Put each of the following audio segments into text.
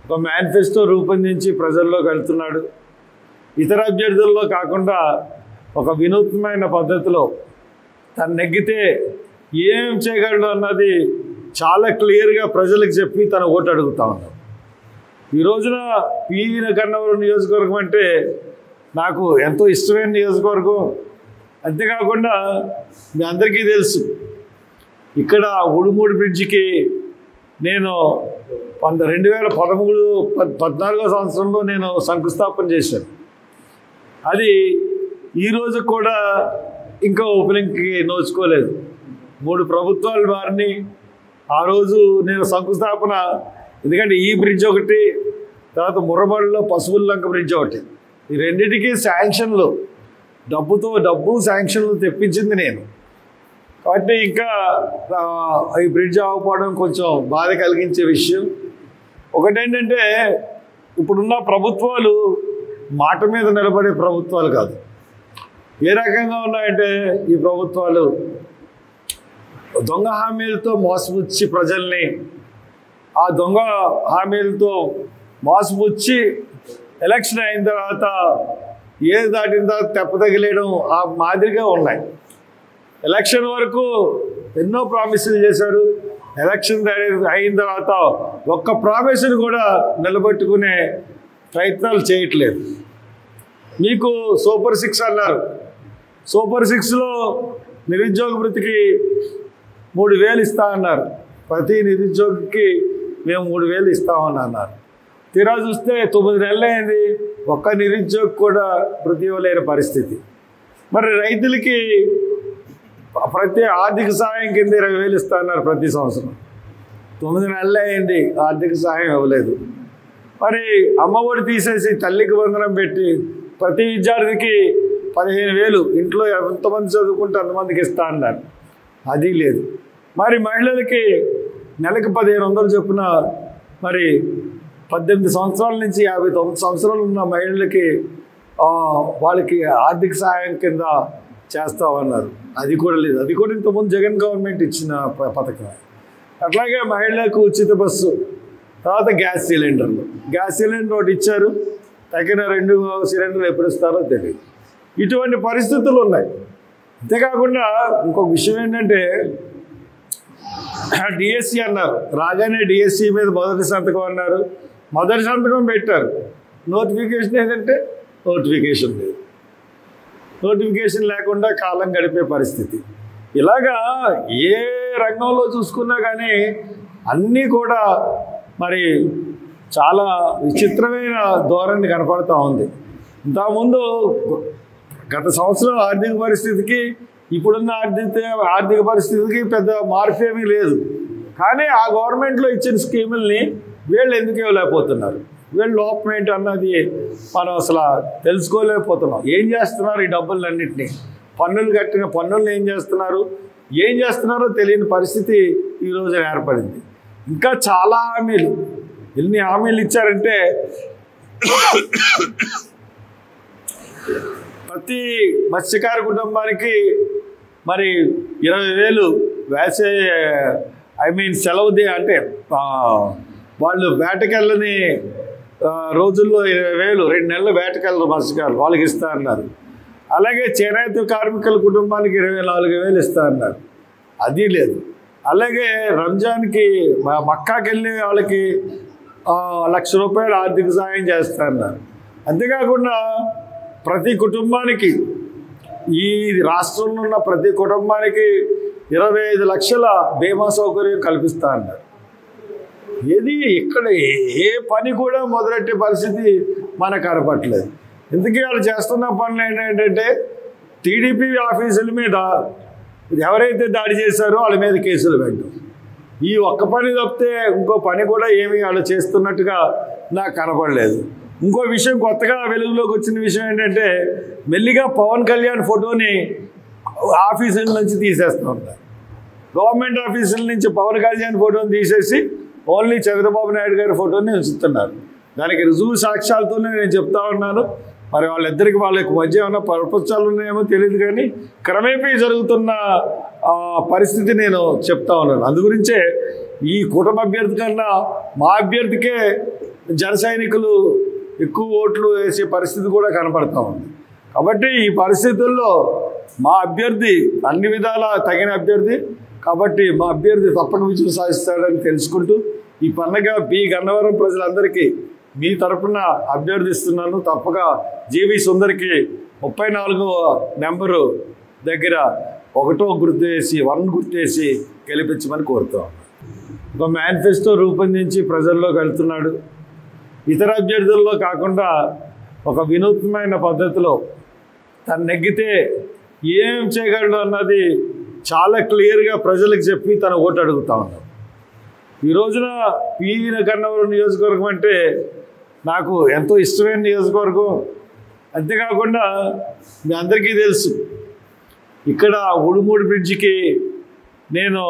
ఒక మేనిఫెస్టో రూపొందించి ప్రజల్లోకి వెళ్తున్నాడు. ఇతర అభ్యర్థుల్లో కాకుండా ఒక వినూత్నమైన పద్ధతిలో తను నెగ్గితే ఏం చేయగలడు అన్నది చాలా క్లియర్గా ప్రజలకు చెప్పి తన ఓటు అడుగుతా ఉన్నాడు. ఈ రోజున పివి గన్నవరం నియోజకవర్గం అంటే నాకు ఎంతో ఇష్టమైన నియోజకవర్గం. అంతేకాకుండా మీ అందరికీ తెలుసు, ఇక్కడ ఉడుమూడి బ్రిడ్జికి నేను 2014 సంవత్సరంలో నేను శంకుస్థాపన చేశాను. అది ఈరోజు కూడా ఇంకా ఓపెనింగ్కి నోచుకోలేదు. 3 ప్రభుత్వాలు మారిని. ఆ రోజు నేను శంకుస్థాపన, ఎందుకంటే ఈ బ్రిడ్జ్ ఒకటి, తర్వాత ముర్రబడిలో పశువుల్లంక బ్రిడ్జ్ ఒకటి, ఈ రెండింటికి శాంక్షన్లు డబ్బు శాంక్షన్లు తెప్పించింది నేను. కాబట్టి ఇంకా ఈ బ్రిడ్జ్ ఆగిపోవడం కొంచెం బాధ కలిగించే విషయం. ఒకటేంటంటే ఇప్పుడున్న ప్రభుత్వాలు మాట మీద నిలబడే ప్రభుత్వాలు కాదు. ఏ రకంగా ఉన్నాయంటే ఈ ప్రభుత్వాలు దొంగ హామీలతో మోసపుచ్చి ప్రజల్ని, ఆ దొంగ హామీలతో మోసపుచ్చి ఎలక్షన్ అయిన తర్వాత ఏది దాటిన తర్వాత తెప్పతగిలేయడం ఆ మాదిరిగా ఉన్నాయి. ఎలక్షన్ వరకు ఎన్నో ప్రామిసులు చేశారు. ఎలక్షన్ అయిన తర్వాత ఒక్క ప్రామిస్ని కూడా నిలబెట్టుకునే ప్రయత్నాలు చేయట్లేదు. మీకు సూపర్ 6 అన్నారు. సూపర్ 6లో నిరుద్యోగ వృత్తికి 3,000 ఇస్తా అన్నారు. ప్రతి నిరుద్యోగికి మేము 3,000 ఇస్తామని అన్నారు. తీరా చూస్తే 9 నెలలు అయింది, ఒక్క నిరుద్యోగి కూడా వృత్తి ఇవ్వలేని పరిస్థితి. మరి రైతులకి ప్రతి ఆర్థిక సహాయం కింద 20,000 ఇస్తా అన్నారు ప్రతి సంవత్సరం. 9 నెలలు అయింది, ఆర్థిక సహాయం ఇవ్వలేదు. మరి అమ్మఒడి తీసేసి తల్లికి వందనం పెట్టి ప్రతి విద్యార్థికి 15,000 ఇంట్లో ఎంతమంది చదువుకుంటే అంతమందికి ఇస్తా అన్నారు. అది లేదు. మరి మహిళలకి నెలకి 1,500 చొప్పున, మరి 18 సంవత్సరాల నుంచి 59 సంవత్సరాలు ఉన్న మహిళలకి వాళ్ళకి ఆర్థిక సహాయం కింద చేస్తామన్నారు. అది కూడా లేదు. అది కూడా ఇంతకుముందు జగన్ గవర్నమెంట్ ఇచ్చిన పథకం. అట్లాగే మహిళలకు ఉచిత బస్సు, తర్వాత గ్యాస్ సిలిండర్ ఒకటి ఇచ్చారు. తగిన 2 సిలిండర్లు ఎప్పుడు ఇస్తారో తెలియదు. ఇటువంటి పరిస్థితులు ఉన్నాయి. అంతేకాకుండా ఇంకొక విషయం ఏంటంటే డిఎస్సి అన్నారు. రాగానే డిఎస్సి మీద మొదటి సంతకం అన్నారు. మొదటి సంతకం పెట్టారు. నోటిఫికేషన్ ఏంటంటే నోటిఫికేషన్ లేదు. నోటిఫికేషన్ లేకుండా కాలం గడిపే పరిస్థితి. ఇలాగా ఏ రంగంలో చూసుకున్నా కానీ అన్నీ కూడా మరి చాలా విచిత్రమైన ధోరణి కనపడుతూ ఉంది. ఇంతకుముందు గత సంవత్సరం ఆర్థిక పరిస్థితికి ఇప్పుడున్న ఆర్థిక పరిస్థితికి పెద్ద మార్పు ఏమీ లేదు. కానీ ఆ గవర్నమెంట్లో ఇచ్చిన స్కీముల్ని వీళ్ళు ఎందుకు ఇవ్వలేకపోతున్నారు? వీళ్ళు లోపం ఏంటి అన్నది మనం అసలు తెలుసుకోలేకపోతున్నాం. ఏం చేస్తున్నారు ఈ డబ్బులన్నింటినీ? పన్నులు కట్టిన పన్నులను ఏం చేస్తున్నారో తెలియని పరిస్థితి ఈరోజు ఏర్పడింది. ఇంకా చాలా హామీలు, ఎన్ని హామీలు ఇచ్చారంటే ప్రతి మత్స్యకార కుటుంబానికి మరి 20,000 వేసే సెలవు అంటే వాళ్ళు వేటకెళ్ళని రోజుల్లో 20,000, 2 నెలలు వేటకెళ్ళరు మత్స్యకారులు, వాళ్ళకి ఇస్తా అన్నారు. అలాగే చేనేత కార్మికుల కుటుంబానికి 24,000 ఇస్తా అన్నారు. అది లేదు. అలాగే రంజాన్కి మక్కాకి వెళ్ళే వాళ్ళకి 1,00,000 రూపాయలు ఆర్థిక సహాయం చేస్తా అన్నారు. అంతేకాకుండా ప్రతి కుటుంబానికి, ఈ రాష్ట్రంలో ఉన్న ప్రతి కుటుంబానికి 25 లక్షల బీమా సౌకర్యం కల్పిస్తా అన్నారు. ఏది ఇక్కడ ఏ పని కూడా మొదలెట్టే పరిస్థితి మనకు కనపట్లేదు. ఎందుకు వాళ్ళు చేస్తున్న పనులు ఏంటంటే టీడీపీ ఆఫీసుల మీద ఎవరైతే దాడి చేశారో వాళ్ళ మీద కేసులు పెట్టడం. ఈ ఒక్క పని తప్పితే ఇంకో పని కూడా ఏమీ వాళ్ళు చేస్తున్నట్టుగా నాకు కనపడలేదు. ఇంకో విషయం కొత్తగా వెలుగులోకి వచ్చిన విషయం ఏంటంటే మెల్లిగా పవన్ కళ్యాణ్ ఫోటోని ఆఫీసుల నుంచి తీసేస్తూ ఉంటారు. గవర్నమెంట్ ఆఫీసుల నుంచి పవన్ కళ్యాణ్ ఫోటోని తీసేసి ఓన్లీ చంద్రబాబు నాయుడు గారి ఫోటోని ఉంచుతున్నారు. దానికి రుజువు సాక్ష్యాలతోనే నేను చెప్తా ఉన్నాను. మరి వాళ్ళిద్దరికి వాళ్ళకి మధ్య ఏమైనా ప్రపంచాలు ఉన్నాయేమో తెలియదు, కానీ క్రమేపీ జరుగుతున్న పరిస్థితి నేను చెప్తా ఉన్నాను. అందుగురించే ఈ కుటుంబ అభ్యర్థి కన్నా మా అభ్యర్థికే జన సైనికులు ఎక్కువ ఓట్లు వేసే పరిస్థితి కూడా కనపడతా ఉంది. కాబట్టి ఈ పరిస్థితుల్లో మా అభ్యర్థి అన్ని విధాలా తగిన అభ్యర్థి కాబట్టి మా అభ్యర్థి తప్పక విజయం సాధిస్తాడని తెలుసుకుంటూ ఈ పండగ బి గన్నవరం ప్రజలందరికీ మీ తరపున అభ్యర్థిస్తున్నాను. తప్పక జీవి సుందరికి 34వ నెంబరు దగ్గర 1 గుర్తు వేసి 1 గుర్తు వేసి గెలిపించమని కోరుతాం. ఒక మేనిఫెస్టో రూపొందించి ప్రజల్లోకి వెళ్తున్నాడు. ఇతర అభ్యర్థుల్లో కాకుండా ఒక వినూత్నమైన పద్ధతిలో తను నెగ్గితే ఏం చేయగలడు అన్నది చాలా క్లియర్గా ప్రజలకు చెప్పి తన ఓటు అడుగుతా ఉన్నాడు. ఈ రోజున పి గన్నవరం నియోజకవర్గం అంటే నాకు ఎంతో ఇష్టమైన నియోజకవర్గం. అంతేకాకుండా మీ అందరికీ తెలుసు ఇక్కడ ఉడుమూడి బ్రిడ్జికి నేను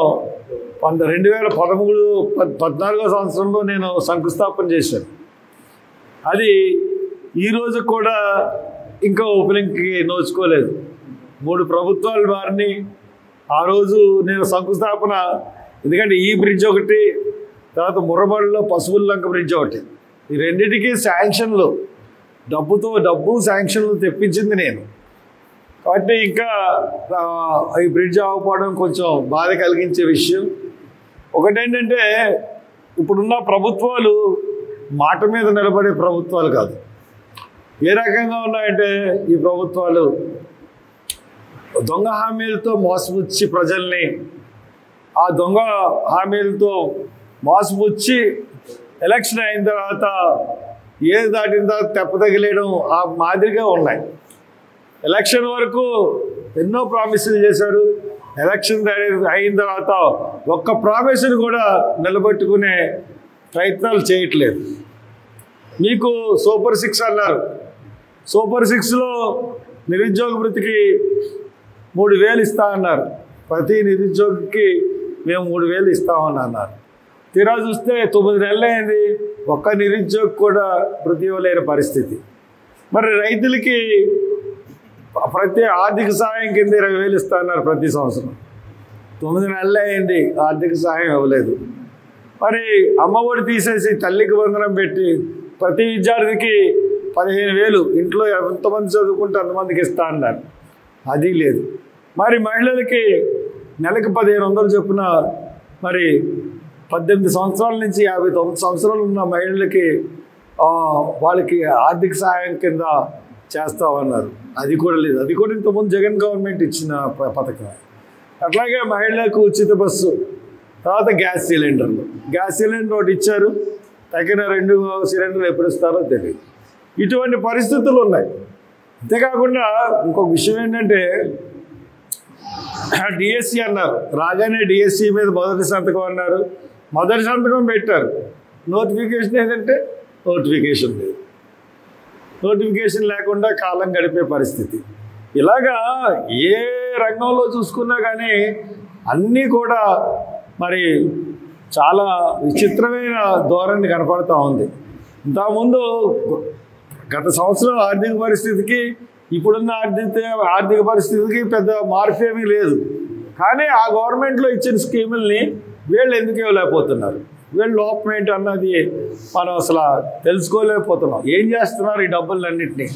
2014వ సంవత్సరంలో నేను శంకుస్థాపన చేశాను. అది ఈరోజు కూడా ఇంకా ఓపెనింగ్కి నోచుకోలేదు. 3 ప్రభుత్వాలు మారిని. ఆ రోజు నేను శంకుస్థాపన ఎందుకంటే ఈ బ్రిడ్జ్ ఒకటి, తర్వాత ముర్రబడిలో పశువుల్లంక బ్రిడ్జ్ ఒకటి, ఈ రెండింటికి శాంక్షన్లు డబ్బు శాంక్షన్లు తెప్పించింది నేను. కాబట్టి ఇంకా ఈ బ్రిడ్జ్ ఆగిపోవడం కొంచెం బాధ కలిగించే విషయం. ఒకటేంటంటే ఇప్పుడున్న ప్రభుత్వాలు మాట మీద నిలబడే ప్రభుత్వాలు కాదు. ఏ రకంగా ఉన్నాయంటే ఈ ప్రభుత్వాలు దొంగ హామీలతో మోసపుచ్చి ప్రజల్ని ఆ దొంగ హామీలతో మోసపుచ్చి ఎలక్షన్ అయిన తర్వాత ఏది దాటిన తర్వాత తెప్పతగిలేయడం ఆ మాదిరిగా ఉన్నాయి. ఎలక్షన్ వరకు ఎన్నో ప్రామిసులు చేశారు. ఎలక్షన్ అయిన తర్వాత ఒక్క ప్రామిస్ని కూడా నిలబెట్టుకునే ప్రయత్నాలు చేయట్లేదు. మీకు సూపర్ 6 అన్నారు. సూపర్ 6లో నిరుద్యోగ వృత్తికి 3,000 ఇస్తా అన్నారు. ప్రతి నిరుద్యోగికి మేము 3,000 ఇస్తామని అన్నారు. తీరా చూస్తే 9 నెలలు అయింది, ఒక్క నిరుద్యోగి కూడా వృత్తి ఇవ్వలేని పరిస్థితి. మరి రైతులకి ప్రతి ఆర్థిక సహాయం కింద 20,000 ఇస్తా అన్నారు ప్రతి సంవత్సరం. 9 నెలలు అయింది, ఆర్థిక సహాయం ఇవ్వలేదు. మరి అమ్మఒడి తీసేసి తల్లికి వందనం పెట్టి ప్రతి విద్యార్థికి 15,000 ఇంట్లో ఎంతమంది చదువుకుంటే అంతమందికి ఇస్తా అన్నారు. అది లేదు. మరి మహిళలకి నెలకి 1,500 చొప్పున మరి 18 సంవత్సరాల నుంచి 59 సంవత్సరాలు ఉన్న మహిళలకి వాళ్ళకి ఆర్థిక సహాయం కింద చేస్తామన్నారు. అది కూడా లేదు. అది కూడా ఇంతకుముందు జగన్ గవర్నమెంట్ ఇచ్చిన పథకం. అట్లాగే మహిళలకు ఉచిత బస్సు, తర్వాత గ్యాస్ సిలిండర్ ఒకటి ఇచ్చారు. తగిన 2 సిలిండర్లు ఎప్పుడు ఇస్తారో తెలియదు. ఇటువంటి పరిస్థితులు ఉన్నాయి. అంతేకాకుండా ఇంకొక విషయం ఏంటంటే డిఎస్సి అన్నారు. రాగానే డిఎస్సి మీద మొదటి సంతకం అన్నారు. మొదటి సంతకం పెట్టారు. నోటిఫికేషన్ ఏంటంటే నోటిఫికేషన్ లేదు. నోటిఫికేషన్ లేకుండా కాలం గడిపే పరిస్థితి. ఇలాగా ఏ రంగంలో చూసుకున్నా కానీ అన్నీ కూడా మరి చాలా విచిత్రమైన ధోరణి కనపడుతూ ఉంది. ఇంతకుముందు గత సంవత్సరం ఆర్థిక పరిస్థితికి ఇప్పుడున్న ఆర్థిక పరిస్థితికి పెద్ద మార్పు ఏమీ లేదు. కానీ ఆ గవర్నమెంట్లో ఇచ్చిన స్కీముల్ని వీళ్ళు ఎందుకు ఇవ్వలేకపోతున్నారు? వీళ్ళు లోపం ఏంటి అన్నది మనం అసలు తెలుసుకోలేకపోతున్నాం. ఏం చేస్తున్నారు ఈ డబ్బులన్నింటినీ?